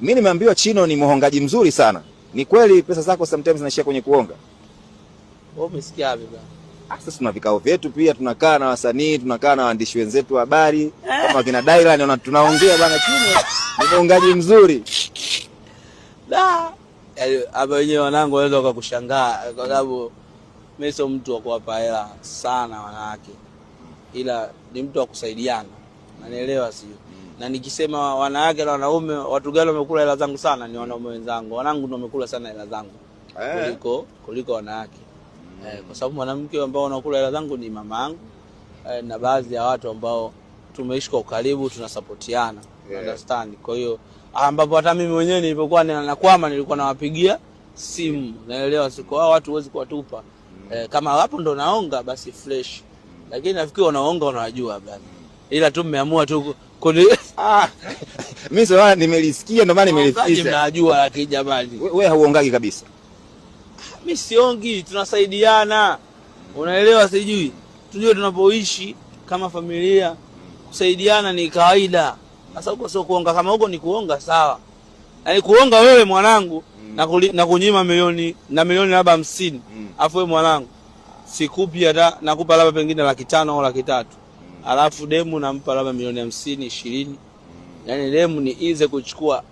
Mimi nimeambiwa Chino ni muhongaji mzuri sana. Ni kweli pesa zako sometimes zinaishia kwenye kuonga? Wewe umesikia wapi bwana? Sasa tuna vikao vyetu pia, tunakaa na wasanii, tunakaa na waandishi wenzetu wa habari, kama kina Dylan tunaongea bwana, Chino ni muhongaji mzuri. Hapa wenyewe wanangu waweza wakakushangaa kwa sababu mimi sio mtu wa kuwapa hela sana wanawake. Ila ni mtu wa kusaidiana. Unanielewa sio? Na nikisema wanawake na wanaume, watu gani wamekula hela zangu sana ni wanaume wenzangu. Wanangu ndio wamekula sana hela zangu. Kuliko wanawake. Kwa sababu mwanamke ambao wanakula hela zangu ni mama yangu na baadhi ya watu ambao tumeishi kwa ukaribu, tunasupportiana. Understand? Kwa hiyo ambapo hata mimi mwenyewe nilipokuwa nakwama nilikuwa nawapigia simu. Naelewa siku hao watu huwezi kuwatupa. Kama hapo ndo naonga basi fresh. Lakini nafikiri wanaonga wanajua bwana. Ila tu mmeamua tu mimi sasa nimelisikia ndio maana nimelifikisha. Mnajua lakini jamani. Wewe hauongagi kabisa. Mimi siongi, tunasaidiana. Unaelewa sijui. Tujue tunapoishi kama familia kusaidiana ni kawaida. Sasa huko sio kuonga, kama huko ni kuonga sawa. Yaani kuonga wewe mwanangu na kunyima milioni labda 50. Afu wewe mwanangu sikupi hata nakupa labda pengine 500,000 au 300,000. Alafu demu nampa labda milioni 50 20. Yaani demu ni easy kuchukua